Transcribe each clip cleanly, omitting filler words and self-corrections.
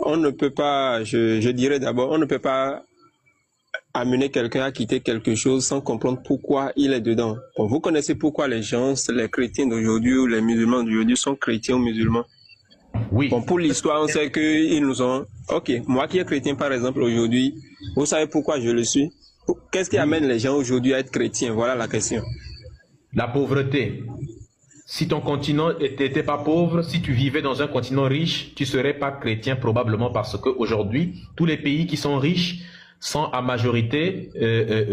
on ne peut pas, je dirais d'abord, on ne peut pas amener quelqu'un à quitter quelque chose sans comprendre pourquoi il est dedans. Bon, vous connaissez pourquoi les gens, les chrétiens d'aujourd'hui ou les musulmans d'aujourd'hui sont chrétiens ou musulmans? Oui. Bon, pour l'histoire, on sait qu'ils nous ont... Ok, moi qui est chrétien par exemple aujourd'hui, vous savez pourquoi je le suis? Qu'est-ce qui amène les gens aujourd'hui à être chrétiens? Voilà la question. La pauvreté. Si ton continent n'était pas pauvre, si tu vivais dans un continent riche, tu ne serais pas chrétien probablement parce qu'aujourd'hui, tous les pays qui sont riches sont à majorité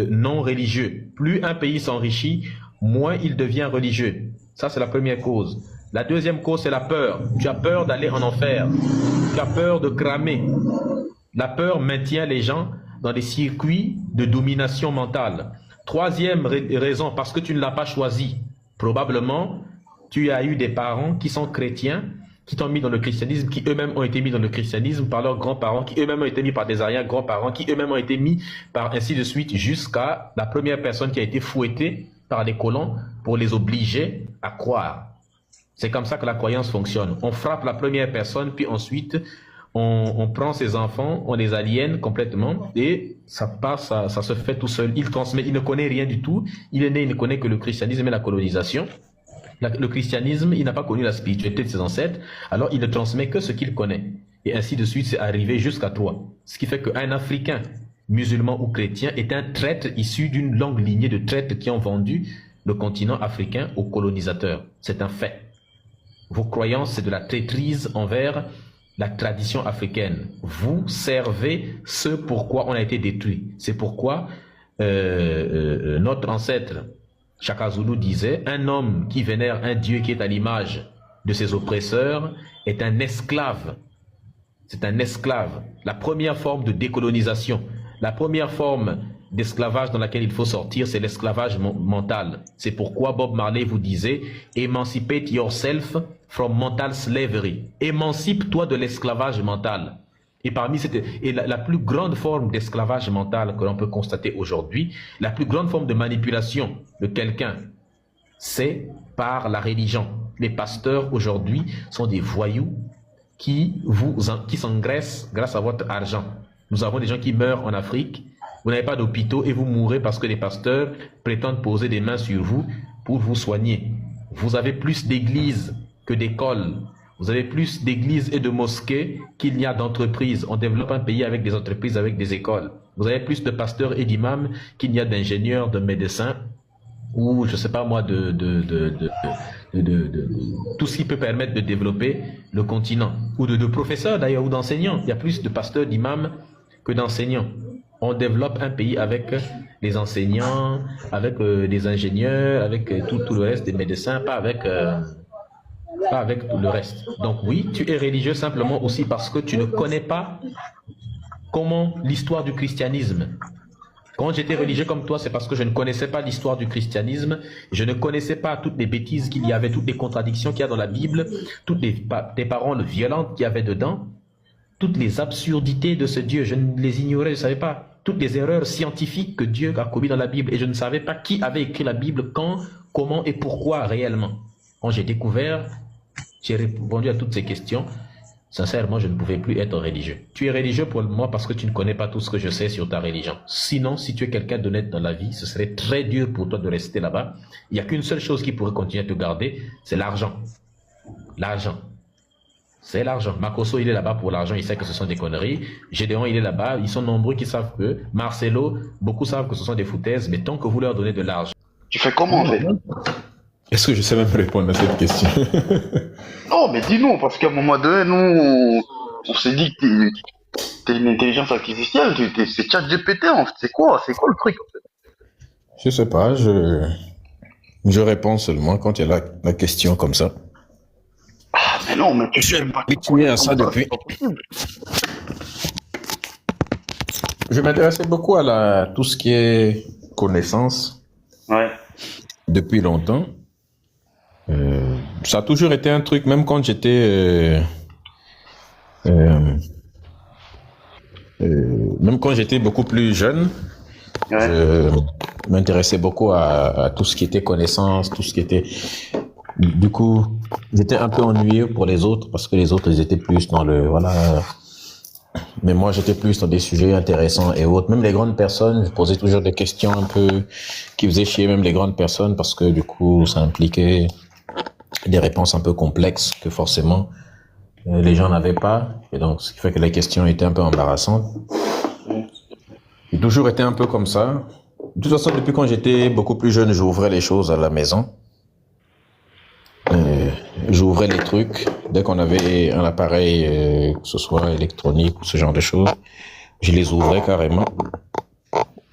non religieux. Plus un pays s'enrichit, moins il devient religieux. Ça, c'est la première cause. La deuxième cause, c'est la peur. Tu as peur d'aller en enfer. Tu as peur de cramer. La peur maintient les gens dans des circuits de domination mentale. Troisième raison, parce que tu ne l'as pas choisi. Probablement, tu as eu des parents qui sont chrétiens, qui t'ont mis dans le christianisme, qui eux-mêmes ont été mis dans le christianisme par leurs grands-parents, qui eux-mêmes ont été mis par des arrière-grands-parents, qui eux-mêmes ont été mis par ainsi de suite, jusqu'à la première personne qui a été fouettée par les colons pour les obliger à croire. C'est comme ça que la croyance fonctionne. On frappe la première personne, puis ensuite, on prend ses enfants, on les aliène complètement, et ça passe, ça se fait tout seul. Il transmet, il ne connaît rien du tout. Il est né, il ne connaît que le christianisme et la colonisation. Le christianisme, il n'a pas connu la spiritualité de ses ancêtres, alors il ne transmet que ce qu'il connaît. Et ainsi de suite, c'est arrivé jusqu'à toi. Ce qui fait qu'un Africain, musulman ou chrétien, est un traître issu d'une longue lignée de traîtres qui ont vendu le continent africain aux colonisateurs. C'est un fait. Vos croyances, c'est de la traîtrise envers la tradition africaine. Vous servez ce pourquoi on a été détruit. C'est pourquoi notre ancêtre Shaka Zulu disait, un homme qui vénère un dieu qui est à l'image de ses oppresseurs est un esclave. C'est un esclave. La première forme de décolonisation, la première forme d'esclavage dans laquelle il faut sortir, c'est l'esclavage mental. C'est pourquoi Bob Marley vous disait, emancipate yourself from mental slavery. Émancipe-toi de l'esclavage mental. Et parmi la plus grande forme d'esclavage mental que l'on peut constater aujourd'hui, la plus grande forme de manipulation de quelqu'un, c'est par la religion. Les pasteurs aujourd'hui sont des voyous qui s'engraissent grâce à votre argent. Nous avons des gens qui meurent en Afrique, vous n'avez pas d'hôpitaux et vous mourrez parce que les pasteurs prétendent poser des mains sur vous pour vous soigner. Vous avez plus d'églises que d'écoles. Vous avez plus d'églises et de mosquées qu'il n'y a d'entreprises. On développe un pays avec des entreprises, avec des écoles. Vous avez plus de pasteurs et d'imams qu'il n'y a d'ingénieurs, de médecins, ou je ne sais pas moi, tout ce qui peut permettre de développer le continent. Ou de professeurs d'ailleurs, ou d'enseignants. Il y a plus de pasteurs, d'imams que d'enseignants. On développe un pays avec les enseignants, avec des ingénieurs, avec tout le reste des médecins, pas avec tout le reste. Donc oui, tu es religieux simplement aussi parce que tu ne connais pas comment l'histoire du christianisme. Quand j'étais religieux comme toi, c'est parce que je ne connaissais pas l'histoire du christianisme, je ne connaissais pas toutes les bêtises qu'il y avait, toutes les contradictions qu'il y a dans la Bible, toutes les paroles violentes qu'il y avait dedans, toutes les absurdités de ce Dieu, je les ignorais, je ne savais pas. Toutes les erreurs scientifiques que Dieu a commises dans la Bible, et je ne savais pas qui avait écrit la Bible, quand, comment et pourquoi réellement. Quand j'ai découvert, j'ai répondu à toutes ces questions. Sincèrement, je ne pouvais plus être religieux. Tu es religieux pour moi parce que tu ne connais pas tout ce que je sais sur ta religion. Sinon, si tu es quelqu'un d'honnête dans la vie, ce serait très dur pour toi de rester là-bas. Il n'y a qu'une seule chose qui pourrait continuer à te garder, c'est l'argent. L'argent. C'est l'argent. Makoso, il est là-bas pour l'argent, il sait que ce sont des conneries. Gédéon, il est là-bas, ils sont nombreux qui savent que. Marcelo, beaucoup savent que ce sont des foutaises, mais tant que vous leur donnez de l'argent. Tu fais comment en fait? Est-ce que je sais même répondre à cette question? Non, mais dis-nous, parce qu'à un moment donné, nous, on s'est dit que t'es une intelligence artificielle, c'est ChatGPT en fait, c'est quoi le truc en fait? Je sais pas, je réponds seulement quand il y a la question comme ça. Ah, mais non, mais tu sais pas. Habitué à ça depuis. Je m'intéressais beaucoup à tout ce qui est connaissance. Ouais. Depuis longtemps. Ça a toujours été un truc, même quand j'étais beaucoup plus jeune, Ouais. je m'intéressais beaucoup à tout ce qui était connaissance, tout ce qui était... Du coup, j'étais un peu ennuyeux pour les autres parce que les autres, ils étaient plus dans Mais moi, j'étais plus dans des sujets intéressants et autres. Même les grandes personnes, je posais toujours des questions un peu qui faisaient chier même les grandes personnes parce que du coup, ça impliquait des réponses un peu complexes que forcément les gens n'avaient pas. Et donc, ce qui fait que les questions étaient un peu embarrassantes. J'ai toujours été un peu comme ça. De toute façon, depuis quand j'étais beaucoup plus jeune, j'ouvrais les choses à la maison. J'ouvrais les trucs. Dès qu'on avait un appareil, que ce soit électronique ou ce genre de choses, je les ouvrais carrément.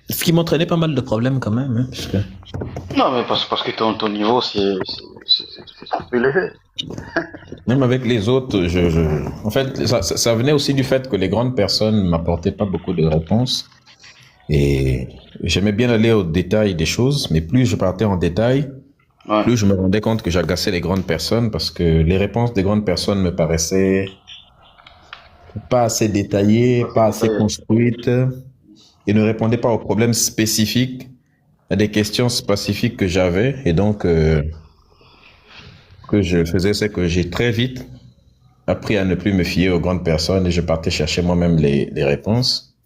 Ce qui m'entraînait pas mal de problèmes quand même. Hein, parce que... Non, mais parce que ton niveau, c'est un peu élevé. Même avec les autres, en fait, ça venait aussi du fait que les grandes personnes ne m'apportaient pas beaucoup de réponses. Et j'aimais bien aller au détail des choses, mais plus je partais en détail, Ouais. plus je me rendais compte que j'agaçais les grandes personnes parce que les réponses des grandes personnes me paraissaient pas assez détaillées, pas assez construites et ne répondaient pas aux problèmes spécifiques, à des questions spécifiques que j'avais. Et donc, ce que je faisais, c'est que j'ai très vite appris à ne plus me fier aux grandes personnes et je partais chercher moi-même les réponses.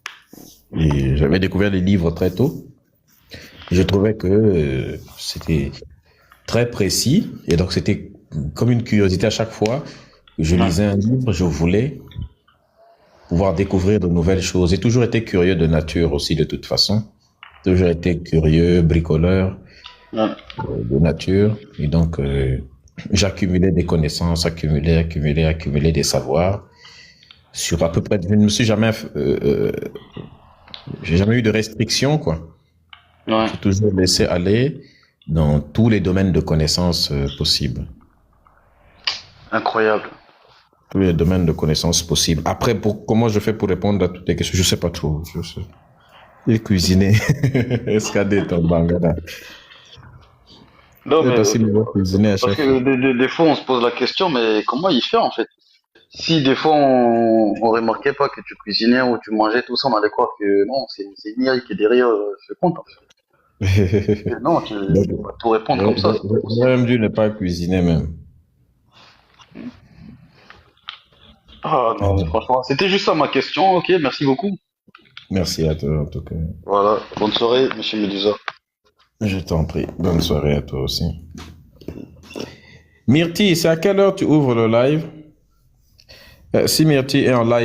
Et j'avais découvert les livres très tôt. Je trouvais que c'était très précis et donc c'était comme une curiosité à chaque fois que je lisais un livre, je voulais pouvoir découvrir de nouvelles choses. J'ai toujours été curieux de nature aussi de toute façon. Toujours été curieux, bricoleur de nature et donc j'accumulais des connaissances, accumulais des savoirs sur à peu près. Je ne me suis jamais j'ai jamais eu de restrictions quoi. Ouais. J'ai toujours laissé aller dans tous les domaines de connaissances possibles. Incroyable. Tous les domaines de connaissances possibles. Après, comment je fais pour répondre à toutes les questions? Je sais pas trop. Je sais. Et cuisiner. Escader ton bangada. Non, mais Pas si vous voulez cuisiner à parce chaque fois. que des fois, on se pose la question, mais comment il fait en fait? Si des fois on remarquait pas que tu cuisinais ou tu mangeais tout ça, on allait croire que non, c'est Niri qui est derrière ce compte. En fait. Et non, tu vas tout répondre comme ça, c'est pas J'aurais possible. même dû ne pas cuisiner même. Ah non, mais franchement, c'était juste ça ma question. Ok, merci beaucoup. Merci à toi en tout cas. Voilà, bonne soirée, monsieur Medusa. Je t'en prie. Bonne soirée à toi aussi. Myrti, c'est à quelle heure tu ouvres le live? Si Myrti est en live,